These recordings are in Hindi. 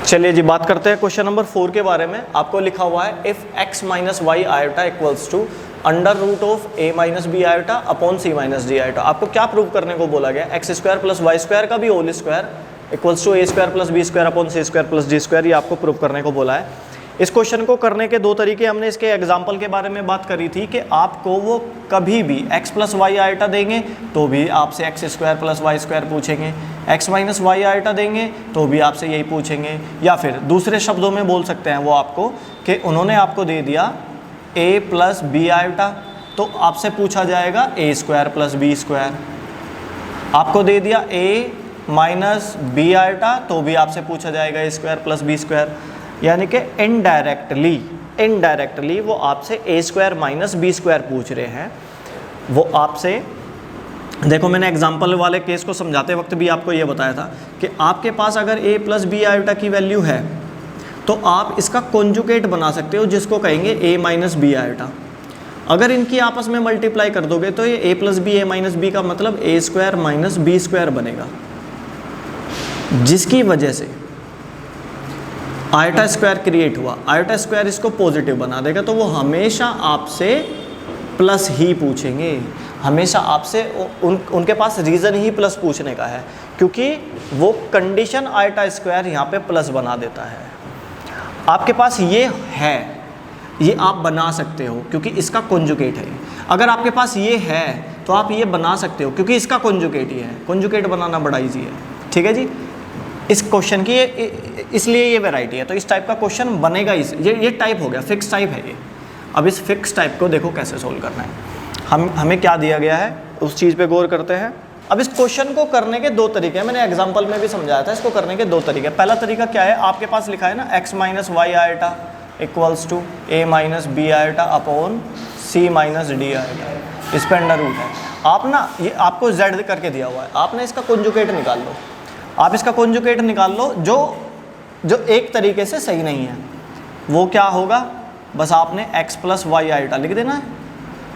चलिए जी बात करते हैं क्वेश्चन नंबर 4 के बारे में। आपको लिखा हुआ है if x minus y iota equals to under root of a minus b iota upon c minus d iota. आपको क्या प्रूव करने को बोला गया? X square plus y square का भी whole square equals to a square plus b square upon c square plus d square. ये आपको प्रूव करने को बोला है। इस क्वेश्चन को करने के दो तरीके, हमने इसके एग्जाम्पल के बारे में बात करी थी कि आपको वो कभी भी x प्लस वाई आयोटा देंगे तो भी आपसे x square plus y square पूछेंगे, x माइनस वाई आयोटा देंगे तो भी आपसे यही पूछेंगे, या फिर दूसरे शब्दों में बोल सकते हैं वो आपको कि उन्होंने आपको दे दिया a प्लस बी आयोटा तो आपसे पूछा जाएगा a square plus b square. आपको दे दिया a माइनस बी आयोटा तो भी आपसे पूछा जाएगा a square plus b square. यानी कि इनडायरेक्टली वो आपसे a square minus b square पूछ रहे हैं। वो आपसे, देखो मैंने एग्जाम्पल वाले केस को समझाते वक्त भी आपको ये बताया था कि आपके पास अगर a प्लस बी आयोटा की वैल्यू है तो आप इसका कॉन्जुगेट बना सकते हो जिसको कहेंगे a माइनस बी आयोटा। अगर इनकी आपस में मल्टीप्लाई कर दोगे तो ये a plus b a minus b का मतलब a square minus b square बनेगा, जिसकी वजह से आयोटा स्क्वायर क्रिएट हुआ। आयोटा स्क्वायर इसको पॉजिटिव बना देगा तो वो हमेशा आपसे प्लस ही पूछेंगे, हमेशा आपसे उनके पास रीज़न ही प्लस पूछने का है, क्योंकि वो कंडीशन आयोटा स्क्वायर यहाँ पे प्लस बना देता है। आपके पास ये है, ये आप बना सकते हो क्योंकि इसका कॉन्जुगेट है। अगर आपके पास ये है तो आप ये बना सकते हो क्योंकि इसका कॉन्जुगेट ही है। कॉन्जुगेट बनाना बड़ा ईजी है, ठीक है जी। इस क्वेश्चन की इसलिए ये वैरायटी है, तो इस टाइप का क्वेश्चन बनेगा। ये टाइप हो गया, फिक्स टाइप है ये। अब इस फिक्स टाइप को देखो कैसे सोल्व करना है। हमें क्या दिया गया है उस चीज़ पे गौर करते हैं। अब इस क्वेश्चन को करने के दो तरीके हैं, मैंने एग्जांपल में भी समझाया था। इसको करने के दो तरीके। पहला तरीका क्या है, आपके पास लिखा है ना x minus y iota equals to a minus b iota upon c minus d iota. इस पर अंडर रूट है। आप ना, ये आपको z करके दिया हुआ है, आपने इसका कॉन्जुगेट निकाल लो। आप इसका कॉन्जुगेट निकाल लो जो एक तरीके से सही नहीं है। वो क्या होगा, बस आपने x प्लस वाई आयोटा लिख देना है।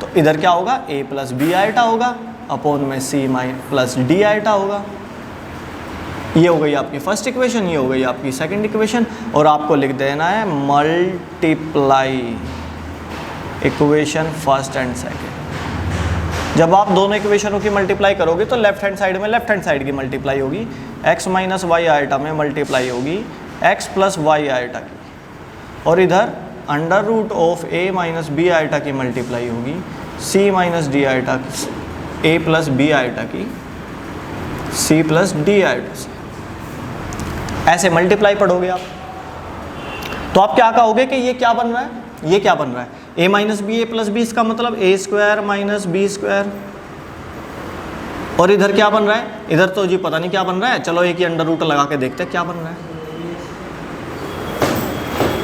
तो इधर क्या होगा, a प्लस बी आयोटा होगा अपॉन में c प्लस डी आयोटा होगा। ये हो गई आपकी फर्स्ट इक्वेशन, ये हो गई आपकी सेकंड इक्वेशन। और आपको लिख देना है multiply equation first and second. जब आप दोनों इक्वेशनों की मल्टीप्लाई करोगे तो लेफ्ट हैंड साइड में लेफ्ट हैंड साइड की मल्टीप्लाई होगी, x माइनस वाई आयोटा में मल्टीप्लाई होगी x प्लस वाई आयोटा की, और इधर under root of a minus b iota की मल्टीप्लाई होगी c माइनस डी आयोटा की, a प्लस बी आयोटा की c प्लस डी आयोटा से। ऐसे मल्टीप्लाई पढ़ोगे आप तो आप क्या कहोगे कि ये क्या बन रहा है, ये क्या बन रहा है, a minus b a plus b, इसका मतलब a square minus b square. और इधर क्या बन रहा है, इधर तो जी पता नहीं क्या बन रहा है। चलो एक ही अंडर रूट लगा के देखते हैं क्या बन रहा है।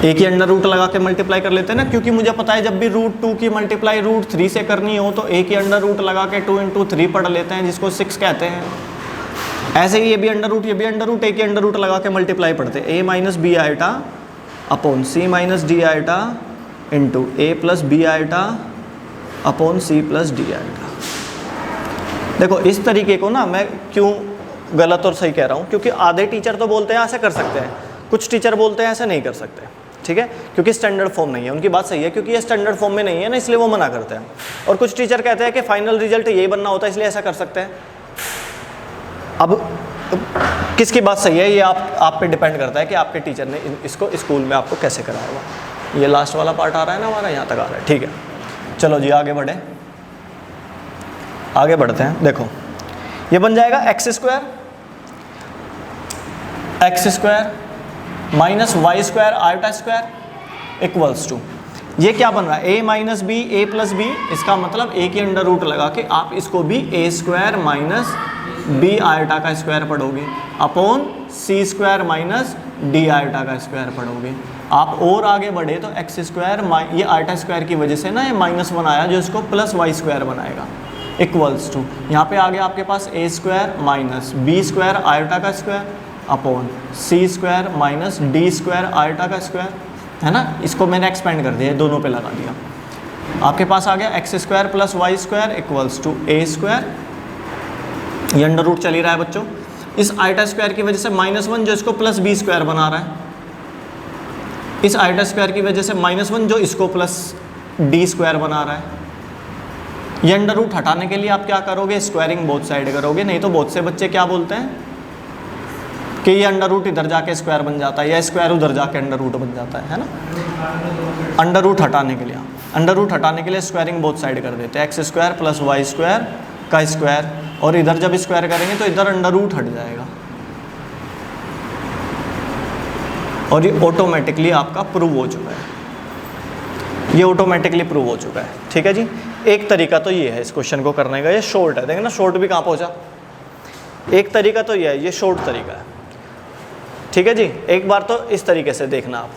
एक ही अंडर रूट लगा के मल्टीप्लाई कर लेते हैं ना, क्योंकि मुझे पता है जब भी रूट 2 की मल्टीप्लाई रूट 3 से करनी हो तो एक ही अंडर रूट लगा के 2 इंटू 3 पढ़ लेते हैं, जिसको 6 कहते हैं। ऐसे ही ये भी अंडर रूट, ये भी अंडर रूट, एक ही अंडर रूट लगा के मल्टीप्लाई पढ़ते हैं। a minus b iota upon c minus d iota into a plus b iota upon c plus d iota. देखो इस तरीके को ना मैं क्यों गलत और सही कह रहा हूँ, क्योंकि आधे टीचर तो बोलते हैं ऐसे कर सकते हैं, कुछ टीचर बोलते हैं ऐसे नहीं कर सकते, ठीक है, क्योंकि स्टैंडर्ड फॉर्म नहीं है। उनकी बात सही है, क्योंकि ये स्टैंडर्ड फॉर्म में नहीं है ना, इसलिए वो मना करते हैं। और कुछ टीचर कहते हैं कि फाइनल रिजल्ट यही बनना होता है, इसलिए ऐसा कर सकते हैं। अब किसकी बात सही है ये आप पे डिपेंड करता है कि आपके टीचर ने इसको स्कूल में आपको कैसे कराया हुआ। ये लास्ट वाला पार्ट आ रहा है ना हमारा, यहाँ तक आ रहा है, ठीक है। चलो जी आगे बढ़ते हैं। देखो ये बन जाएगा x square minus y square iota square equals to, ये क्या बन रहा है, a minus b a plus b. इसका मतलब एक ही अंडर रूट लगा के आप इसको भी a square minus b iota का स्क्वायर पढ़ोगे upon c square minus d iota का स्क्वायर पढ़ोगे। आप और आगे बढ़े तो एक्स स्क्वायर, ये आयोटा स्क्वायर की वजह से ना ये माइनस बनाया जो इसको प्लस वाई स्क्वायर बनाएगा इक्वल्स टू, यहाँ पे आगे आपके पास a square minus b square iota का square upon c square minus d square iota का स्क्वायर, है ना। इसको मैंने एक्सपेंड कर दिया, दोनों पे लगा दिया। आपके पास आ गया x square plus y square equals to a square, ये अंडर रूट चल ही रहा है बच्चों। इस आयोटा स्क्वायर की वजह से -1 जो इसको प्लस बी स्क्वायर बना रहा है, इस आयोटा स्क्वायर की वजह से -1 जो इसको प्लस डी स्क्वायर बना रहा है, ये अंडर रूट हटाने के लिए आप क्या करोगे, स्क्वायरिंग बोथ साइड करोगे। नहीं तो बहुत से बच्चे क्या बोलते हैं कि ये अंडर रूट इधर जाके स्क्वायर बन जाता है या स्क्वायर उधर जाके अंडर रूट बन जाता है ना। अंडर रूट हटाने के लिए, अंडर रूट हटाने के लिए स्क्वायरिंग बोथ साइड कर देते हैं, x square plus y square का स्क्वायर, और इधर जब स्क्वायर करेंगे तो इधर अंडर रूट हट जाएगा और ये ऑटोमेटिकली आपका प्रूव हो चुका है, ये ऑटोमेटिकली प्रूव हो चुका है। ठीक है जी, एक तरीका तो ये है इस क्वेश्चन को करने का, ये शॉर्ट है, देखें ना शॉर्ट भी कहाँ पहुँचा। एक तरीका तो ये है, ये शॉर्ट तरीका है। ठीक है जी, एक बार तो इस तरीके से देखना आप।